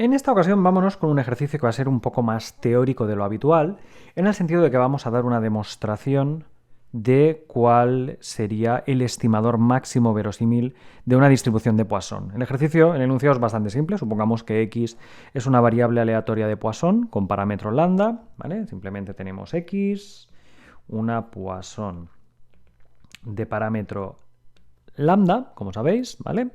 En esta ocasión vámonos con un ejercicio que va a ser un poco más teórico de lo habitual, en el sentido de que vamos a dar una demostración de cuál sería el estimador máximo verosímil de una distribución de Poisson. El ejercicio, el enunciado es bastante simple. Supongamos que x es una variable aleatoria de Poisson con parámetro lambda, ¿vale? Simplemente tenemos x, una Poisson de parámetro lambda, como sabéis, ¿vale?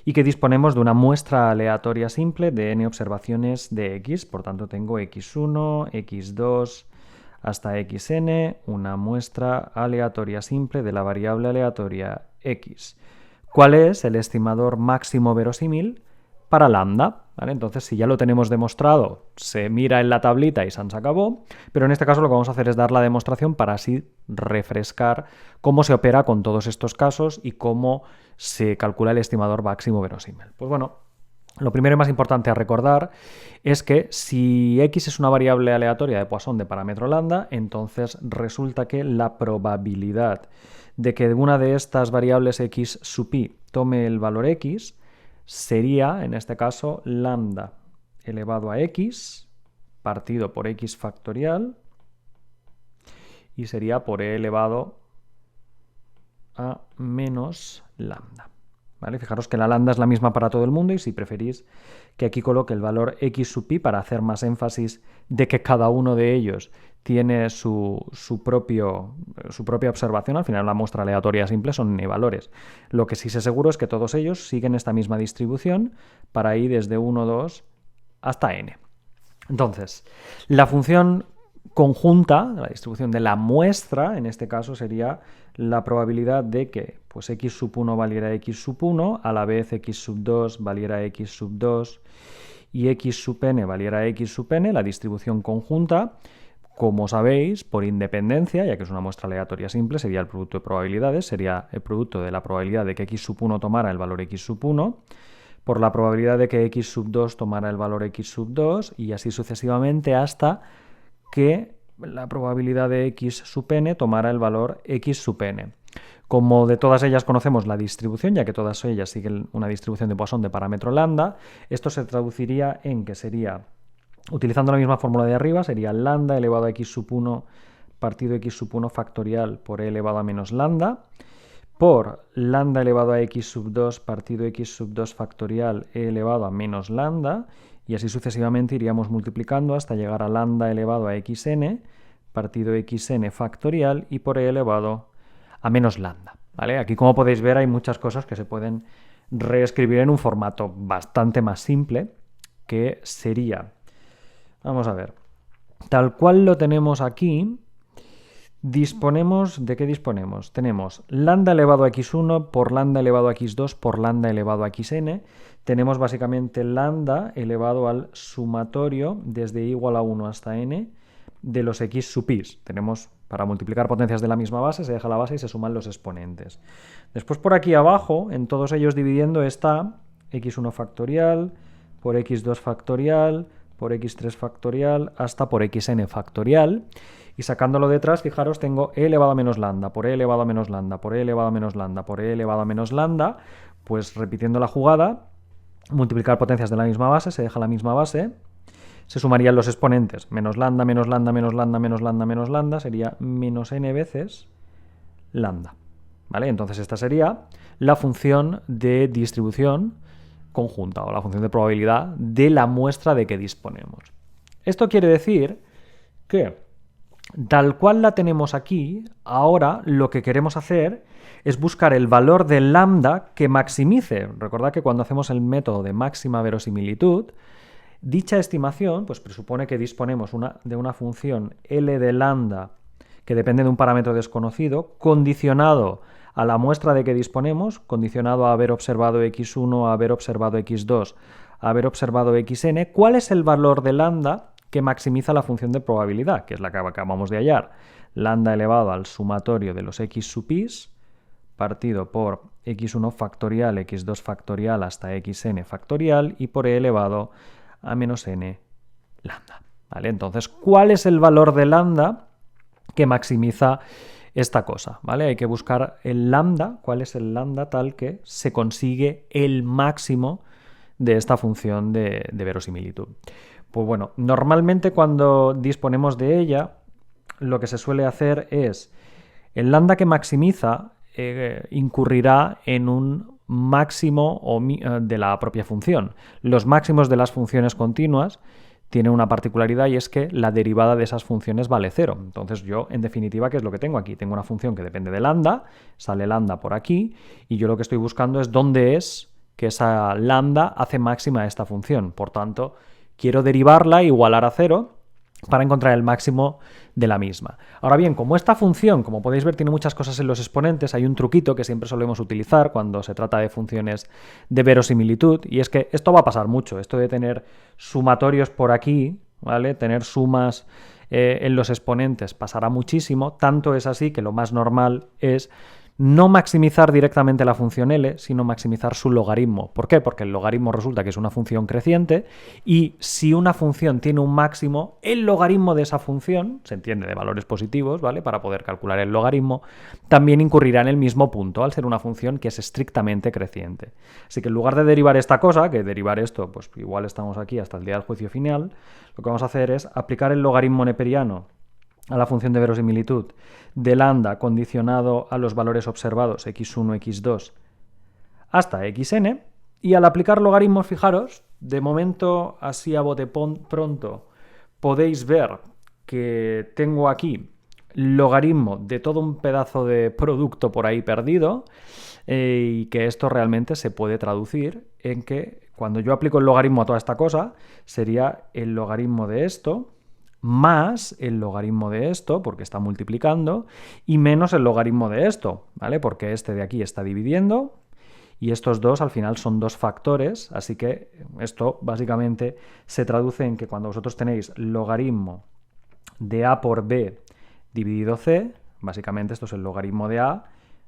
Y que disponemos de una muestra aleatoria simple de n observaciones de x. Por tanto, tengo x1, x2 hasta xn, una muestra aleatoria simple de la variable aleatoria x. ¿Cuál es el estimador máximo verosímil para lambda? ¿Vale? Entonces, si ya lo tenemos demostrado, se mira en la tablita y se acabó, pero en este caso lo que vamos a hacer es dar la demostración para así refrescar cómo se opera con todos estos casos y cómo se calcula el estimador máximo verosímil. Pues bueno, lo primero y más importante a recordar es que si x es una variable aleatoria de Poisson de parámetro lambda, entonces resulta que la probabilidad de que una de estas variables x sub i tome el valor x sería, en este caso, lambda elevado a x partido por x factorial y sería por e elevado a menos lambda. ¿Vale? Fijaros que la lambda es la misma para todo el mundo y si preferís que aquí coloque el valor x sub i para hacer más énfasis de que cada uno de ellos tiene su propia observación. Al final la muestra aleatoria simple son n valores. Lo que sí sé seguro es que todos ellos siguen esta misma distribución para ir desde 1, 2 hasta n. Entonces, la función conjunta, la distribución de la muestra, en este caso sería la probabilidad de que pues, x sub 1 valiera x sub 1, a la vez x sub 2 valiera x sub 2 y x sub n valiera x sub n, la distribución conjunta, como sabéis, por independencia, ya que es una muestra aleatoria simple, sería el producto de probabilidades, sería el producto de la probabilidad de que x sub 1 tomara el valor x sub 1, por la probabilidad de que x sub 2 tomara el valor x sub 2 y así sucesivamente hasta que la probabilidad de x sub n tomara el valor x sub n. Como de todas ellas conocemos la distribución, ya que todas ellas siguen una distribución de Poisson de parámetro lambda, esto se traduciría en que sería, utilizando la misma fórmula de arriba, sería lambda elevado a x sub 1 partido x sub 1 factorial por e elevado a menos lambda, por lambda elevado a x sub 2 partido x sub 2 factorial e elevado a menos lambda, y así sucesivamente iríamos multiplicando hasta llegar a lambda elevado a xn partido xn factorial y por e elevado a menos lambda. ¿Vale? Aquí, como podéis ver, hay muchas cosas que se pueden reescribir en un formato bastante más simple, que sería, vamos a ver, tal cual lo tenemos aquí, ¿de qué disponemos? Tenemos lambda elevado a x1 por lambda elevado a x2 por lambda elevado a xn. Tenemos básicamente lambda elevado al sumatorio desde igual a 1 hasta n de los x sub i. Tenemos, para multiplicar potencias de la misma base, se deja la base y se suman los exponentes. Después por aquí abajo, en todos ellos dividiendo, está x1 factorial por x2 factorial por x3 factorial hasta por xn factorial. Y sacándolo detrás, fijaros, tengo e elevado a menos lambda, por e elevado a menos lambda, por e elevado a menos lambda, por e elevado a menos lambda. Pues repitiendo la jugada, multiplicar potencias de la misma base, se deja la misma base, se sumarían los exponentes, menos lambda, menos lambda, menos lambda, menos lambda, menos lambda, sería menos n veces lambda. ¿Vale? Entonces esta sería la función de distribución conjunta o la función de probabilidad de la muestra de que disponemos. Esto quiere decir que, tal cual la tenemos aquí, ahora lo que queremos hacer es buscar el valor de lambda que maximice. Recordad que cuando hacemos el método de máxima verosimilitud, dicha estimación pues presupone que disponemos de una función L de lambda que depende de un parámetro desconocido, condicionado a la muestra de que disponemos, condicionado a haber observado x1, a haber observado x2, a haber observado xn. ¿Cuál es el valor de lambda que maximiza la función de probabilidad, que es la que acabamos de hallar? Lambda elevado al sumatorio de los x sub i partido por x1 factorial, x2 factorial hasta xn factorial y por e elevado a menos n lambda. ¿Vale? Entonces, ¿cuál es el valor de lambda que maximiza esta cosa? ¿Vale? Hay que buscar el lambda, cuál es el lambda tal que se consigue el máximo de esta función de verosimilitud. Pues bueno, normalmente cuando disponemos de ella, lo que se suele hacer es, el lambda que maximiza incurrirá en un máximo de la propia función. Los máximos de las funciones continuas tienen una particularidad y es que la derivada de esas funciones vale 0. Entonces yo, en definitiva, ¿qué es lo que tengo aquí? Tengo una función que depende de lambda, sale lambda por aquí, y yo lo que estoy buscando es dónde es que esa lambda hace máxima esta función. Por tanto, quiero derivarla, igualar a 0, para encontrar el máximo de la misma. Ahora bien, como esta función, como podéis ver, tiene muchas cosas en los exponentes, hay un truquito que siempre solemos utilizar cuando se trata de funciones de verosimilitud, y es que esto va a pasar mucho, esto de tener sumatorios por aquí, ¿vale? Tener sumas en los exponentes pasará muchísimo, tanto es así que lo más normal es no maximizar directamente la función L, sino maximizar su logaritmo. ¿Por qué? Porque el logaritmo resulta que es una función creciente y si una función tiene un máximo, el logaritmo de esa función, se entiende de valores positivos, ¿vale? Para poder calcular el logaritmo, también incurrirá en el mismo punto, al ser una función que es estrictamente creciente. Así que en lugar de derivar esta cosa, que derivar esto, pues igual estamos aquí hasta el día del juicio final, lo que vamos a hacer es aplicar el logaritmo neperiano a la función de verosimilitud de lambda condicionado a los valores observados x1, x2 hasta xn, y al aplicar logaritmos, fijaros, de momento así a bote pronto podéis ver que tengo aquí logaritmo de todo un pedazo de producto por ahí perdido, y que esto realmente se puede traducir en que cuando yo aplico el logaritmo a toda esta cosa sería el logaritmo de esto más el logaritmo de esto, porque está multiplicando, y menos el logaritmo de esto, ¿vale? Porque este de aquí está dividiendo, y estos dos al final son dos factores, así que esto básicamente se traduce en que cuando vosotros tenéis logaritmo de a por b dividido c, básicamente esto es el logaritmo de a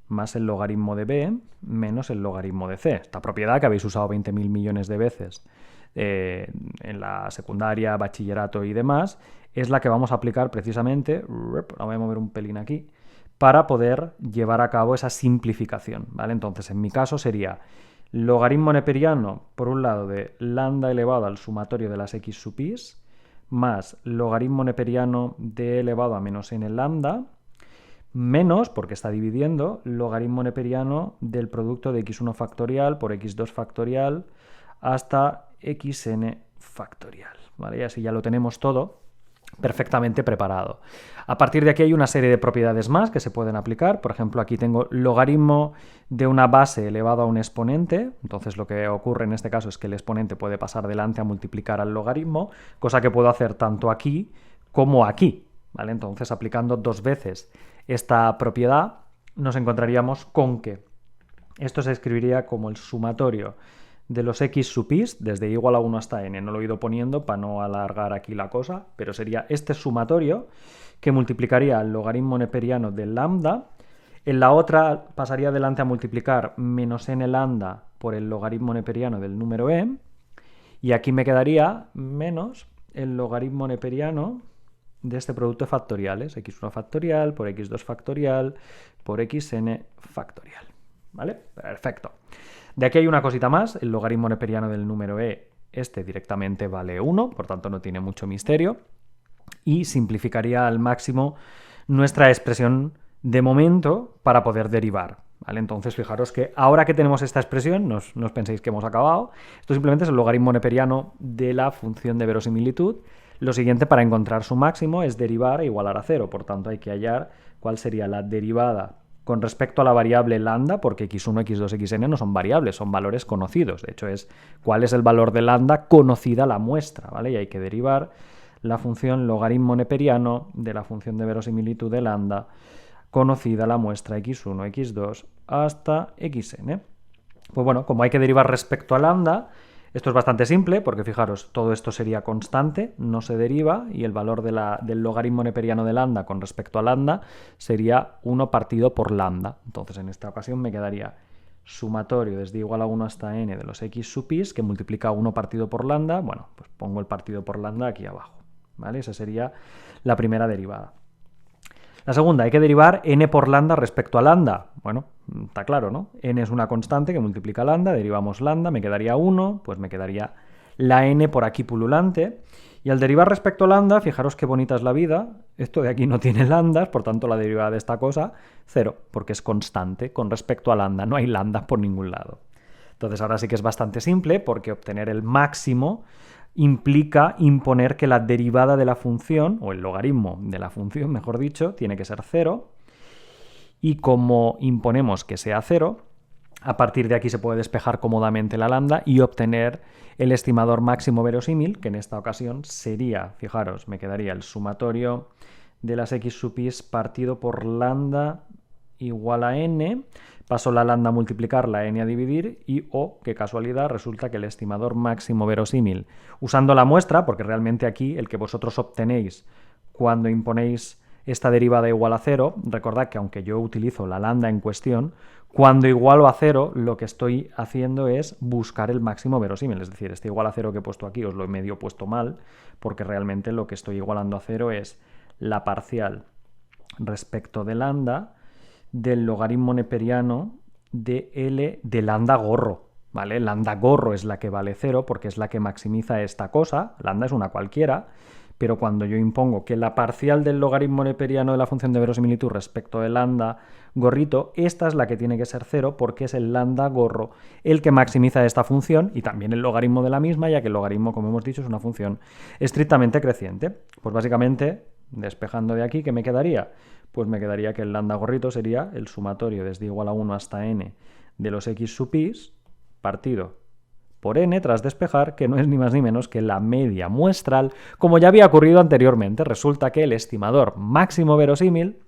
más el logaritmo de b menos el logaritmo de c. Esta propiedad que habéis usado 20.000 millones de veces en la secundaria, bachillerato y demás, es la que vamos a aplicar precisamente, la voy a mover un pelín aquí, para poder llevar a cabo esa simplificación, ¿vale? Entonces, en mi caso sería logaritmo neperiano, por un lado, de lambda elevado al sumatorio de las x sub i, más logaritmo neperiano de elevado a menos n lambda, menos, porque está dividiendo, logaritmo neperiano del producto de x1 factorial por x2 factorial hasta xn factorial, ¿vale? Y así ya lo tenemos todo perfectamente preparado. A partir de aquí hay una serie de propiedades más que se pueden aplicar. Por ejemplo, aquí tengo logaritmo de una base elevado a un exponente. Entonces lo que ocurre en este caso es que el exponente puede pasar delante a multiplicar al logaritmo, cosa que puedo hacer tanto aquí como aquí, ¿vale? Entonces, aplicando dos veces esta propiedad, nos encontraríamos con que esto se escribiría como el sumatorio de los x sub i, desde igual a 1 hasta n, no lo he ido poniendo para no alargar aquí la cosa, pero sería este sumatorio que multiplicaría el logaritmo neperiano del lambda, en la otra pasaría adelante a multiplicar menos n lambda por el logaritmo neperiano del número e, y aquí me quedaría menos el logaritmo neperiano de este producto de factoriales, x1 factorial por x2 factorial por xn factorial, ¿vale? Perfecto. De aquí hay una cosita más, el logaritmo neperiano del número e, este directamente vale 1, por tanto no tiene mucho misterio, y simplificaría al máximo nuestra expresión de momento para poder derivar, ¿vale? Entonces fijaros que ahora que tenemos esta expresión, no os penséis que hemos acabado, esto simplemente es el logaritmo neperiano de la función de verosimilitud. Lo siguiente para encontrar su máximo es derivar e igualar a 0, por tanto hay que hallar cuál sería la derivada con respecto a la variable lambda, porque x1, x2, xn no son variables, son valores conocidos. De hecho, es cuál es el valor de lambda conocida la muestra, ¿vale? Y hay que derivar la función logaritmo neperiano de la función de verosimilitud de lambda conocida la muestra x1, x2 hasta xn. Pues bueno, como hay que derivar respecto a lambda, esto es bastante simple porque fijaros, todo esto sería constante, no se deriva, y el valor del logaritmo neperiano de lambda con respecto a lambda sería 1 partido por lambda. Entonces en esta ocasión me quedaría sumatorio desde igual a 1 hasta n de los x sub i, que multiplica 1 partido por lambda. Bueno, pues pongo el partido por lambda aquí abajo, ¿vale? Esa sería la primera derivada. La segunda, hay que derivar n por lambda respecto a lambda. Bueno, está claro, ¿no? N es una constante que multiplica lambda, derivamos lambda, me quedaría 1, pues me quedaría la n por aquí pululante. Y al derivar respecto a lambda, fijaros qué bonita es la vida. Esto de aquí no tiene lambdas, por tanto la derivada de esta cosa, 0, porque es constante con respecto a lambda. No hay lambdas por ningún lado. Entonces ahora sí que es bastante simple, porque obtener el máximo implica imponer que la derivada de la función, o el logaritmo de la función, mejor dicho, tiene que ser 0. Y como imponemos que sea 0, a partir de aquí se puede despejar cómodamente la lambda y obtener el estimador máximo verosímil, que en esta ocasión sería, fijaros, me quedaría el sumatorio de las x sub i partido por lambda igual a n, paso la lambda a multiplicar, la n a dividir y, qué casualidad, resulta que el estimador máximo verosímil, usando la muestra, porque realmente aquí el que vosotros obtenéis cuando imponéis esta derivada igual a 0, recordad que aunque yo utilizo la lambda en cuestión, cuando igualo a 0 lo que estoy haciendo es buscar el máximo verosímil, es decir, este igual a 0 que he puesto aquí os lo he medio puesto mal, porque realmente lo que estoy igualando a 0 es la parcial respecto de lambda del logaritmo neperiano de L de lambda gorro, ¿vale? Lambda gorro es la que vale 0 porque es la que maximiza esta cosa, lambda es una cualquiera, pero cuando yo impongo que la parcial del logaritmo neperiano de la función de verosimilitud respecto de lambda gorrito, esta es la que tiene que ser 0 porque es el lambda gorro el que maximiza esta función y también el logaritmo de la misma, ya que el logaritmo, como hemos dicho, es una función estrictamente creciente. Pues básicamente, despejando de aquí, ¿qué me quedaría? Pues me quedaría que el lambda gorrito sería el sumatorio desde igual a 1 hasta n de los x sub i partido por n tras despejar, que no es ni más ni menos que la media muestral, como ya había ocurrido anteriormente. Resulta que el estimador máximo verosímil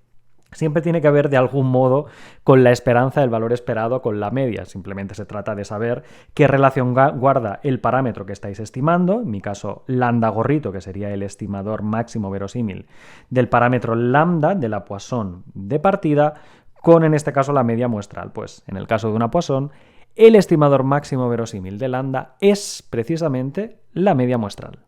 siempre tiene que ver de algún modo con la esperanza del valor esperado con la media. Simplemente se trata de saber qué relación guarda el parámetro que estáis estimando, en mi caso lambda gorrito, que sería el estimador máximo verosímil del parámetro lambda de la Poisson de partida, con en este caso la media muestral. Pues en el caso de una Poisson, el estimador máximo verosímil de lambda es precisamente la media muestral.